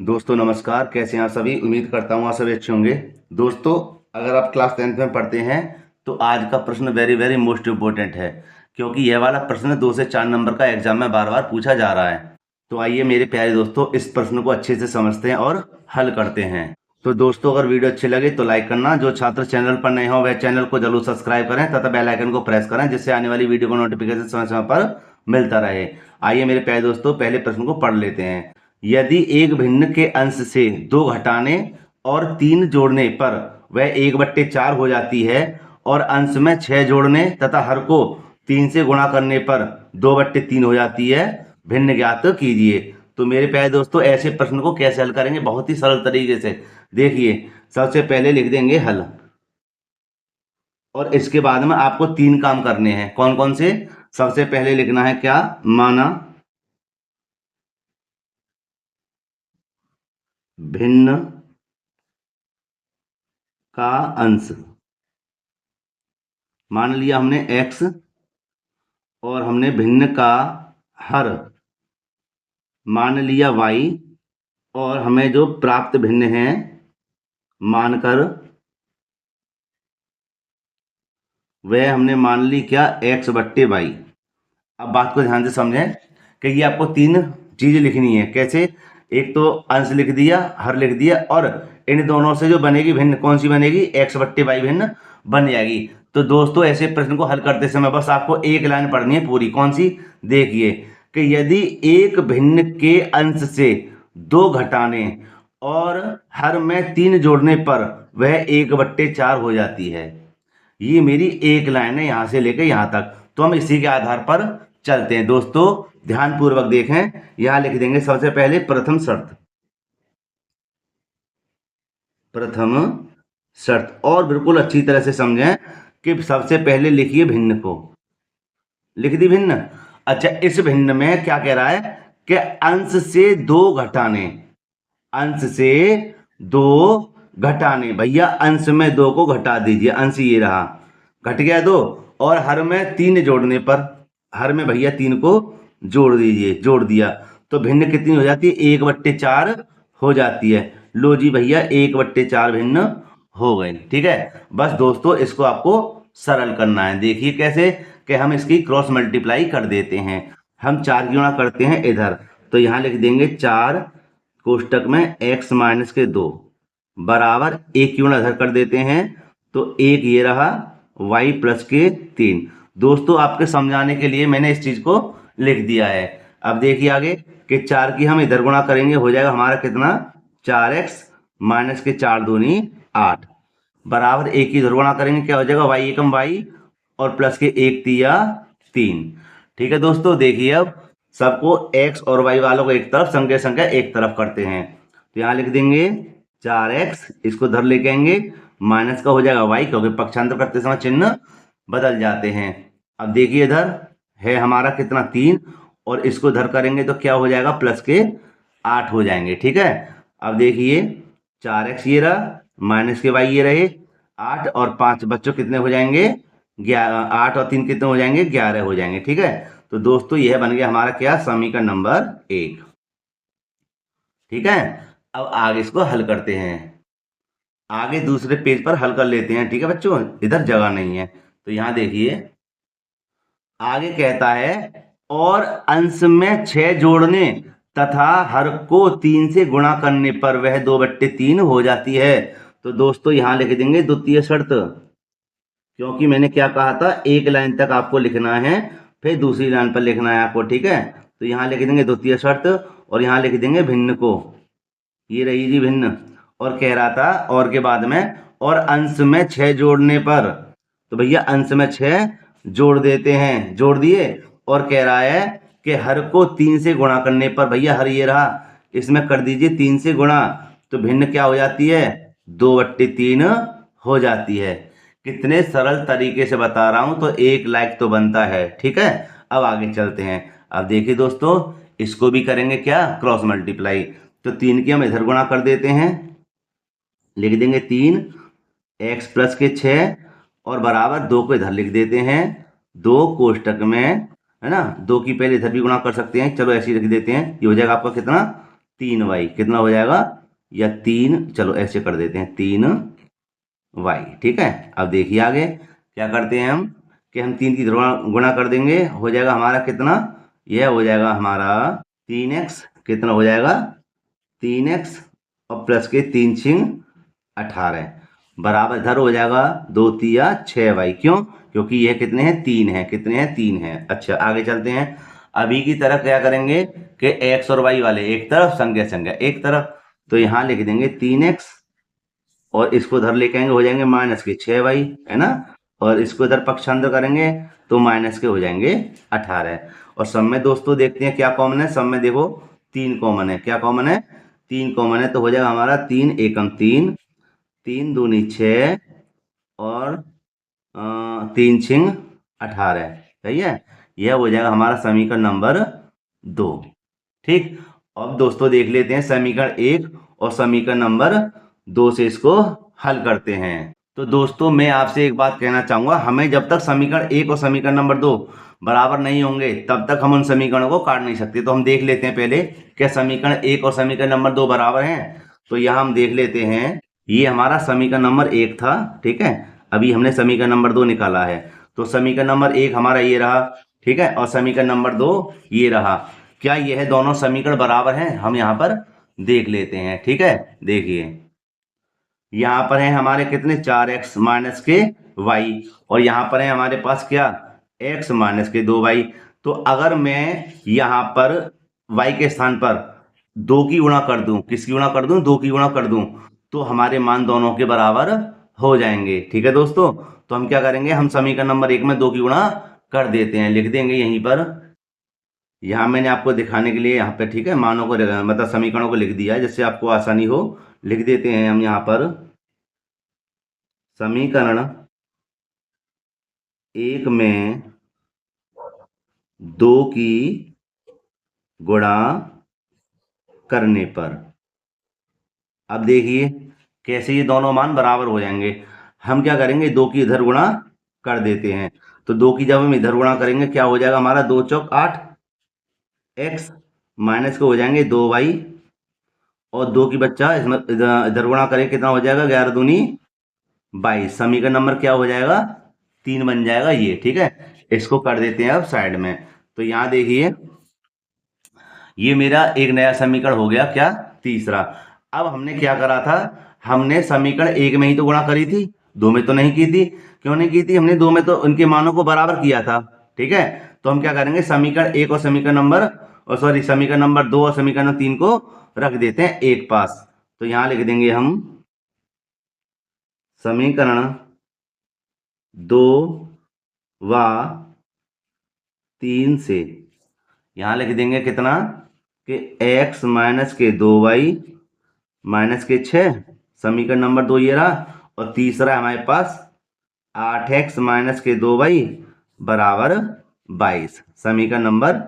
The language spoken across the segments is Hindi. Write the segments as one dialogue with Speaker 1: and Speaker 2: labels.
Speaker 1: दोस्तों नमस्कार, कैसे हैं आप सभी। उम्मीद करता हूँ आप सभी अच्छे होंगे। दोस्तों, अगर आप क्लास 10th में पढ़ते हैं तो आज का प्रश्न वेरी वेरी मोस्ट इम्पोर्टेंट है, क्योंकि यह वाला प्रश्न 2 से 4 नंबर का एग्जाम में बार बार पूछा जा रहा है। तो आइए मेरे प्यारे दोस्तों, इस प्रश्न को अच्छे से समझते हैं और हल करते हैं। तो दोस्तों, अगर वीडियो अच्छी लगे तो लाइक करना, जो छात्र चैनल पर नए हो वह चैनल को जरूर सब्सक्राइब करें तथा बेल आइकन को प्रेस करें, जिससे आने वाली वीडियो को नोटिफिकेशन समय समय पर मिलता रहे। आइए मेरे प्यारे दोस्तों, पहले प्रश्न को पढ़ लेते हैं। यदि एक भिन्न के अंश से 2 घटाने और 3 जोड़ने पर वह 1/4 हो जाती है, और अंश में 6 जोड़ने तथा हर को 3 से गुणा करने पर 2/3 हो जाती है, भिन्न ज्ञात कीजिए। तो मेरे प्यारे दोस्तों, ऐसे प्रश्न को कैसे हल करेंगे, बहुत ही सरल तरीके से। देखिए, सबसे पहले लिख देंगे हल, और इसके बाद में आपको 3 काम करने हैं। कौन कौन से? सबसे पहले लिखना है क्या? माना भिन्न का अंश। मान लिया हमने x, और हमने भिन्न का हर मान लिया y, और हमें जो प्राप्त भिन्न है मानकर वह हमने मान ली क्या? x/y। अब बात को ध्यान से समझें कि ये आपको 3 चीजें लिखनी है। कैसे? एक तो अंश लिख दिया, हर लिख दिया, और इन दोनों से जो बनेगी भिन्न, कौन सी बनेगी? x/y भिन्न बन जाएगी। तो दोस्तों, ऐसे प्रश्न को हल करते समय बस आपको एक लाइन पढ़नी है पूरी। कौन सी? देखिए कि यदि एक भिन्न के अंश से 2 घटाने और हर में 3 जोड़ने पर वह 1/4 हो जाती है। ये मेरी एक लाइन है, यहां से लेकर यहां तक। तो हम इसी के आधार पर चलते हैं। दोस्तों, ध्यान पूर्वक देखें। यहां लिख देंगे सबसे पहले प्रथम शर्त। प्रथम शर्त, और बिल्कुल अच्छी तरह से समझें कि सबसे पहले लिखिए भिन्न को। लिख दी भिन्न। अच्छा, इस भिन्न में क्या कह रहा है कि अंश से 2 घटाने। अंश से 2 घटाने, भैया अंश में 2 को घटा दीजिए। अंश ये रहा, घट गया 2, और हर में 3 जोड़ने पर, हर में भैया 3 को जोड़ दीजिए। जोड़ दिया तो भिन्न कितनी हो जाती है? 1/4 हो जाती है। लो जी भैया, 1/4 भिन्न हो गई। ठीक है, बस दोस्तों इसको आपको सरल करना है। देखिए कैसे कि हम इसकी क्रॉस मल्टीप्लाई कर देते हैं। हम 4 की गुणा करते हैं इधर, तो यहां लिख देंगे 4 कोष्टक में x-2 बराबर 1 की गुणा इधर कर देते हैं, तो 1 ये रहा, y+3। दोस्तों, आपके समझाने के लिए मैंने इस चीज को लिख दिया है। अब देखिए आगे कि 4 की हम इधर गुणा करेंगे, हो जाएगा हमारा कितना? 4x माइनस के 4 दूनी 8 बराबर 1 की इधर गुणा करेंगे, क्या हो जाएगा? y एकम y, और प्लस के 1 तिया 3। ठीक है दोस्तों, देखिए अब सबको x और y वालों को एक तरफ, संख्या संख्या एक तरफ करते हैं। तो यहां लिख देंगे 4x, इसको धर लेके आएंगे, माइनस का हो जाएगा y, क्योंकि पक्षांतर करते समय चिन्ह बदल जाते हैं। अब देखिए इधर है हमारा कितना? 3, और इसको धर करेंगे तो क्या हो जाएगा? प्लस के 8 हो जाएंगे। ठीक है, अब देखिए 4x ये रहा, माइनस के y ये रहे, 8 और 5 बच्चों कितने हो जाएंगे? 11। 8 और 3 कितने हो जाएंगे? 11 हो जाएंगे। ठीक है, तो दोस्तों यह बन गया हमारा क्या? समीकरण नंबर 1। ठीक है, अब आगे इसको हल करते हैं। आगे दूसरे पेज पर हल कर लेते हैं। ठीक है बच्चों, इधर जगह नहीं है। तो यहां देखिए आगे कहता है, और अंश में 6 जोड़ने तथा हर को 3 से गुणा करने पर वह 2/3 हो जाती है। तो दोस्तों यहां लिख देंगे द्वितीय शर्त, क्योंकि मैंने क्या कहा था? एक लाइन तक आपको लिखना है, फिर दूसरी लाइन पर लिखना है आपको। ठीक है, तो यहां लिख देंगे द्वितीय शर्त, और यहां लिख देंगे भिन्न को। ये रही जी भिन्न, और कह रहा था और के बाद में, और अंश में 6 जोड़ने पर, तो भैया अंश में 6 जोड़ देते हैं। जोड़ दिए, और कह रहा है कि हर को 3 से गुणा करने पर, भैया हर ये रहा, इसमें कर दीजिए 3 से गुणा, तो भिन्न क्या हो जाती है? 2/3 हो जाती है। कितने सरल तरीके से बता रहा हूं, तो 1 लाइक तो बनता है। ठीक है, अब आगे चलते हैं। अब देखिए दोस्तों, इसको भी करेंगे क्या? Cross multiply. तो 3 की हम इधर गुणा कर देते हैं, लिख देंगे 3 x प्लस के 6, और बराबर 2 को इधर लिख देते हैं, 2 कोष्टक में, है ना? 2 की पहले इधर भी गुणा कर सकते हैं, चलो ऐसे ही लिख देते हैं। ये हो जाएगा आपका कितना? 3y कितना हो जाएगा, या 3, चलो ऐसे कर देते हैं 3y, ठीक है। अब देखिए आगे क्या करते हैं हम, कि हम 3 की गुणा कर देंगे, हो जाएगा हमारा कितना, यह हो जाएगा हमारा 3x, कितना हो जाएगा 3x, और प्लस के 3 छिंग 18 बराबर इधर हो जाएगा 2 तिया 6y, क्यों, क्योंकि यह कितने हैं 3 है, कितने हैं 3 है। अच्छा आगे चलते हैं, अभी की तरह क्या करेंगे कि x और y वाले एक तरफ, संज्ञा संज्ञा एक तरफ, तो यहाँ लिख देंगे 3x, और इसको इधर लेके आएंगे हो जाएंगे माइनस के 6y, है ना, और इसको इधर पक्षांतर करेंगे तो माइनस के हो जाएंगे 18। और सब में दोस्तों देखते हैं क्या कॉमन है, सब में देखो 3 कॉमन है, क्या कॉमन है 3 कॉमन है, तो हो जाएगा हमारा 3 एकम 3, 3 दूनी 6, और 3 छिंग 18, सही है। यह हो जाएगा हमारा समीकरण नंबर 2, ठीक। अब दोस्तों देख लेते हैं समीकरण 1 और समीकरण नंबर 2 से इसको हल करते हैं। तो दोस्तों मैं आपसे एक बात कहना चाहूंगा, हमें जब तक समीकरण 1 और समीकरण नंबर 2 बराबर नहीं होंगे तब तक हम उन समीकरणों को काट नहीं सकते। तो हम देख लेते हैं पहले क्या समीकरण 1 और समीकरण नंबर 2 बराबर हैं। तो यहाँ हम देख लेते हैं, ये हमारा समीकरण नंबर 1 था, ठीक है, अभी हमने समीकरण नंबर 2 निकाला है। तो समीकरण नंबर 1 हमारा ये रहा, ठीक है, और समीकरण नंबर 2 ये रहा। क्या यह दोनों समीकरण बराबर हैं, हम यहाँ पर देख लेते हैं, ठीक है। देखिए यहाँ पर है हमारे कितने 4x माइनस के y, और यहाँ पर है हमारे पास क्या x माइनस के 2y। तो अगर मैं यहाँ पर y के स्थान पर 2 की गुणा कर दूं, किसकी गुणा कर दूं, 2 की गुणा कर दूं, तो हमारे मान दोनों के बराबर हो जाएंगे, ठीक है दोस्तों। तो हम क्या करेंगे, हम समीकरण नंबर 1 में 2 की गुणा कर देते हैं, लिख देंगे यहीं पर, यहाँ मैंने आपको दिखाने के लिए यहाँ पे, ठीक है, मानों को मतलब समीकरणों को लिख दिया है जिससे आपको आसानी हो। लिख देते हैं हम यहाँ पर समीकरण 1 में 2 की गुणा करने पर, अब देखिए कैसे ये दोनों मान बराबर हो जाएंगे। हम क्या करेंगे, 2 की इधर गुणा कर देते हैं, तो 2 की जब हम इधर गुणा करेंगे क्या हो जाएगा हमारा 2 चौक 8, x माइनस के हो जाएंगे 2y, और 2 की बच्चा इसमें इधर गुणा करें कितना हो जाएगा 11 दूनी 22, समीकरण नंबर क्या हो जाएगा 3 बन जाएगा ये, ठीक है। इसको कर देते हैं अब साइड में। तो यहाँ देखिए ये मेरा एक नया समीकरण हो गया, क्या तीसरा। अब हमने क्या करा था, हमने समीकरण 1 में ही तो गुणा करी थी, 2 में तो नहीं की थी। क्यों नहीं की थी, हमने 2 में तो उनके मानों को बराबर किया था, ठीक है। तो हम क्या करेंगे समीकरण 1 और समीकरण नंबर, और सॉरी समीकरण नंबर 2 और समीकरण नंबर 3 को रख देते हैं एक पास। तो यहां लिख देंगे हम समीकरण 2 व 3 से, यहां लिख देंगे कितना कि x माइनस के 2y माइनस के 6, समीकरण नंबर 2 ये रहा, और तीसरा हमारे पास 8x माइनस के 2y बराबर 22, समीकरण नंबर,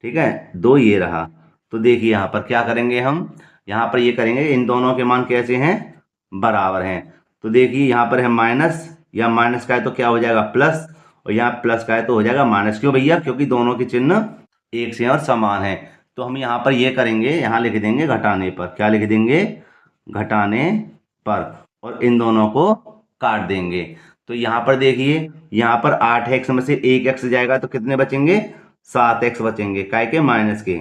Speaker 1: ठीक है, 2 ये रहा। तो देखिए यहाँ पर क्या करेंगे हम, यहाँ पर ये करेंगे इन दोनों के मान कैसे हैं, बराबर हैं। तो देखिए यहाँ पर है माइनस, या माइनस का है तो क्या हो जाएगा प्लस, और यहाँ प्लस का है तो हो जाएगा माइनस। क्यों भैया, क्योंकि दोनों के चिन्ह एक से और समान है। तो हम यहाँ पर ये करेंगे, यहाँ लिख देंगे घटाने पर, क्या लिख देंगे घटाने पर, और इन दोनों को काट देंगे। तो यहाँ पर देखिए यहाँ पर 8x में से 1x जाएगा तो कितने बचेंगे 7x बचेंगे, काय के माइनस के,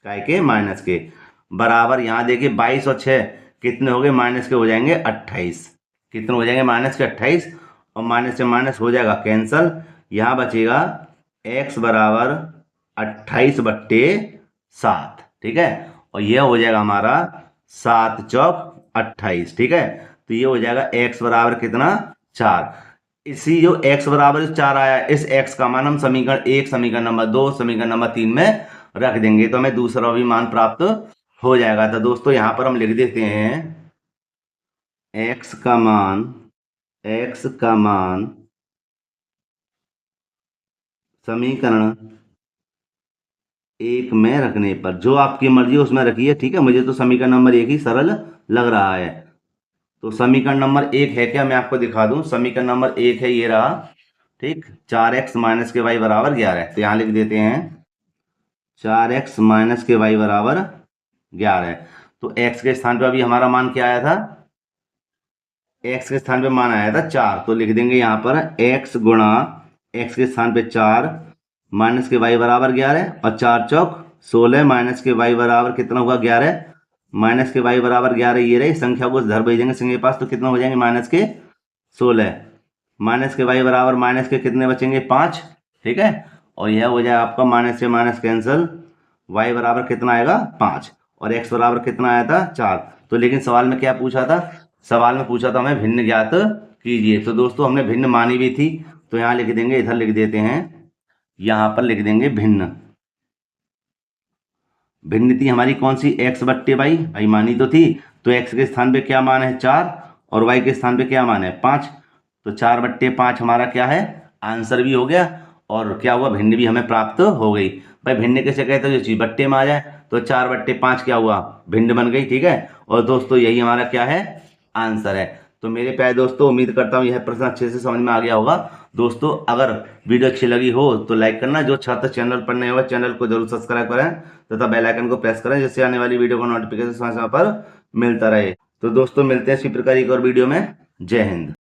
Speaker 1: काय के माइनस के, बराबर यहाँ देखिए 22 और 6 कितने हो गए माइनस के हो जाएंगे 28, कितने हो जाएंगे माइनस के 28, और माइनस से माइनस हो जाएगा कैंसल, यहाँ बचेगा x बराबर 28/7, ठीक है, और यह हो जाएगा हमारा 7 चौक 28, ठीक है। तो ये हो जाएगा x बराबर कितना 4। इसी जो x बराबर 4 आया, इस x का मान हम समीकरण 1 समीकरण नंबर 2 समीकरण नंबर 3 में रख देंगे, तो हमें दूसरा भी मान प्राप्त हो जाएगा। तो दोस्तों यहाँ पर हम लिख देते हैं x का मान समीकरण 1 में रखने पर, जो आपकी मर्जी है उसमें रखिए, ठीक है, मुझे तो समीकरण नंबर 1 ही सरल लग रहा है। तो समीकरण नंबर 1 है क्या, मैं आपको दिखा दूं, समीकरण नंबर 1 है ये रहा, ठीक, 4x माइनस के y बराबर 11 है। तो यहाँ लिख देते हैं 4x माइनस के y बराबर 11। तो x के स्थान पे अभी हमारा मान क्या आया था, x के स्थान पे मान आया था 4, तो लिख देंगे यहाँ पर x गुणा x के स्थान पे 4 माइनस के y बराबर 11 और 4 चौक 16 माइनस के y बराबर कितना हुआ 11 माइनस के y बराबर 11 ये रही संख्या को धर भेजेंगे संख्या के पास तो कितना हो जाएंगे माइनस के 16 माइनस के y बराबर माइनस के कितने बचेंगे 5, ठीक है। और यह हो जाए आपका माइनस से माइनस कैंसिल, y बराबर कितना आएगा 5 और x बराबर कितना आया था 4। तो लेकिन सवाल में क्या पूछा था, सवाल में पूछा था हमें भिन्न ज्ञात कीजिए। तो दोस्तों हमने भिन्न मानी भी थी, तो यहाँ लिख देंगे, इधर लिख देते हैं, यहाँ पर लिख देंगे भिन्न। भिन्न थी हमारी कौन सी, x बट्टे वाई, भाई मानी तो थी, तो x के स्थान पे क्या मान है 4 और y के स्थान पे क्या मान है 5, तो 4 बट्टे 5 हमारा क्या है आंसर भी हो गया और क्या हुआ भिन्न भी हमें प्राप्त हो गई। भाई भिन्न कैसे कहते हैं, जो चीज बट्टे में आ जाए, तो 4 बट्टे 5 क्या हुआ भिन्न बन गई, ठीक है। और दोस्तों यही हमारा क्या है आंसर है। तो मेरे प्यारे दोस्तों उम्मीद करता हूँ यह प्रश्न अच्छे से समझ में आ गया होगा। दोस्तों अगर वीडियो अच्छी लगी हो तो लाइक करना, जो छात्र चैनल पर नए हो चैनल को जरूर सब्सक्राइब करें तथा बेल आइकन को प्रेस करें, जिससे आने वाली वीडियो का नोटिफिकेशन समय समय पर मिलता रहे। तो दोस्तों मिलते हैं इसी प्रकार एक और वीडियो में। जय हिंद।